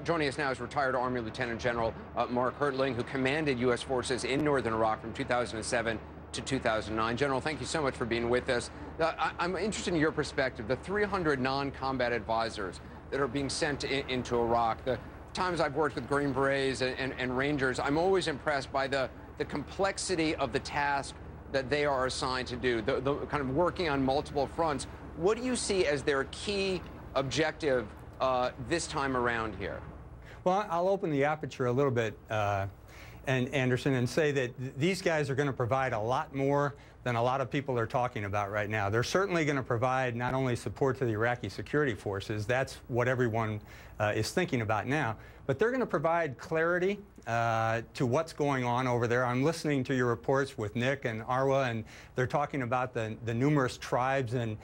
Joining us now is retired Army Lieutenant General Mark Hertling, who commanded U.S. forces in northern Iraq from 2007 to 2009. General, thank you so much for being with us. I'm interested in your perspective. The 300 non-combat advisors that are being sent into Iraq, the times I've worked with Green Berets and Rangers, I'm always impressed by the complexity of the task that they are assigned to do, the kind of working on multiple fronts. What do you see as their key objective this time around here? Well, I'll open the aperture a little bit, Anderson, and say that these guys are going to provide a lot more than a lot of people are talking about right now. They're certainly going to provide not only support to the Iraqi security forces, that's what everyone is thinking about now, but they're going to provide clarity to what's going on over there. I'm listening to your reports with Nick and Arwa, and they're talking about the numerous tribes and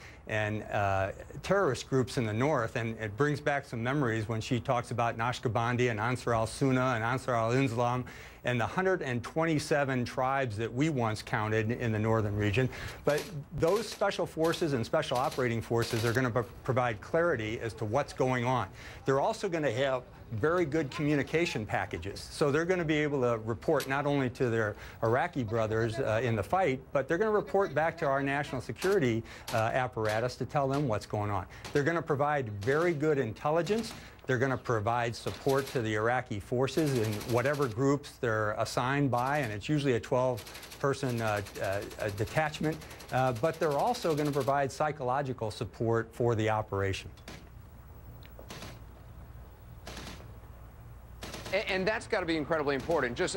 terrorist groups in the north, and it brings back some memories when she talks about Naqshbandi and Ansar al-Sunnah and Ansar al-Islam and the 127 tribes that we once counted in the northern region. But those special forces and special operating forces are going to provide clarity as to what's going on. They're also going to have very good communication packages. So they're going to be able to report not only to their Iraqi brothers in the fight, but they're going to report back to our national security apparatus to tell them what's going on. They're going to provide very good intelligence. They're going to provide support to the Iraqi forces in whatever groups they're assigned by, and it's usually a 12-person detachment. But they're also going to provide psychological support for the operation. And that's got to be incredibly important, just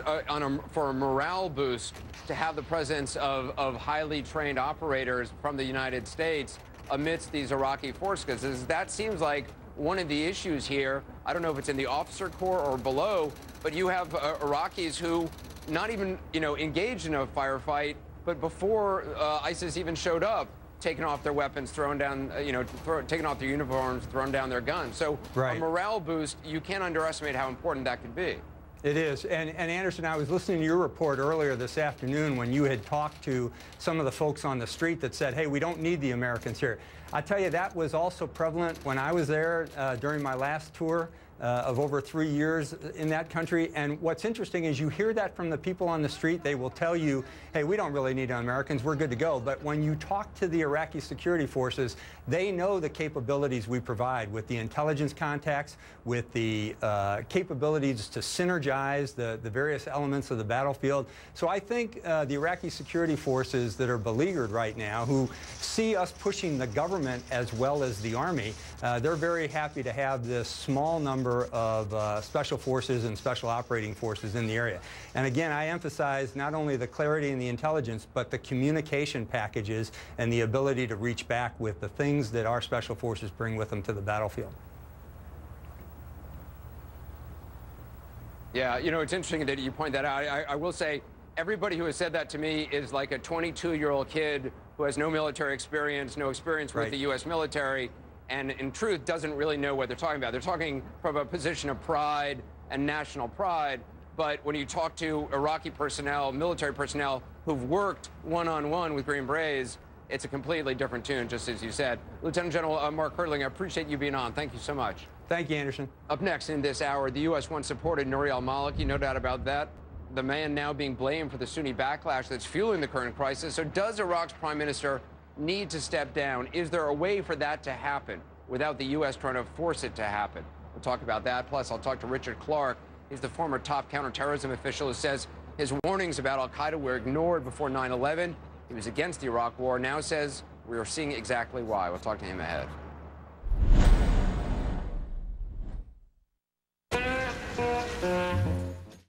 for a morale boost, to have the presence of highly trained operators from the United States amidst these Iraqi forces. That seems like one of the issues here. I don't know if it's in the officer corps or below, but you have Iraqis who not even, engaged in a firefight, but before ISIS even showed up, taking off their weapons, throwing down, taking off their uniforms, throwing down their guns. So right. A morale boost, you can't underestimate how important that could be. It is. And Anderson, I was listening to your report earlier this afternoon when you had talked to some of the folks on the street that said, hey, we don't need the Americans here. I tell you, that was also prevalent when I was there during my last tour of over 3 years in that country. And what's interesting is you hear that from the people on the street. They will tell you, hey, we don't really need Americans, we're good to go. But when you talk to the Iraqi security forces, they know the capabilities we provide with the intelligence contacts, with the capabilities to synergize the various elements of the battlefield. So I think the Iraqi security forces that are beleaguered right now, who see us pushing the government as well as the Army, they're very happy to have this small number of special forces and special operating forces in the area. And again, I emphasize not only the clarity and the intelligence, but the communication packages and the ability to reach back with the things that our special forces bring with them to the battlefield. Yeah, it's interesting that you point that out. I will say, everybody who has said that to me is like a 22-year-old kid who has no military experience, no experience with right. the U.S. military, and in truth doesn't really know what they're talking about. They're talking from a position of pride and national pride, but when you talk to Iraqi personnel, military personnel who've worked one-on-one with Green Berets, it's a completely different tune, just as you said. Lieutenant General Mark Hertling, I appreciate you being on. Thank you so much. Thank you, Anderson. Up next in this hour, the U.S. once supported Nouri al-Maliki, no doubt about that. The man now being blamed for the Sunni backlash that's fueling the current crisis. So does Iraq's prime minister need to step down? Is there a way for that to happen without the U.S. trying to force it to happen? We'll talk about that. Plus, I'll talk to Richard Clark. He's the former top counterterrorism official who says his warnings about al-Qaeda were ignored before 9/11. He was against the Iraq war, now says we are seeing exactly why. We'll talk to him ahead.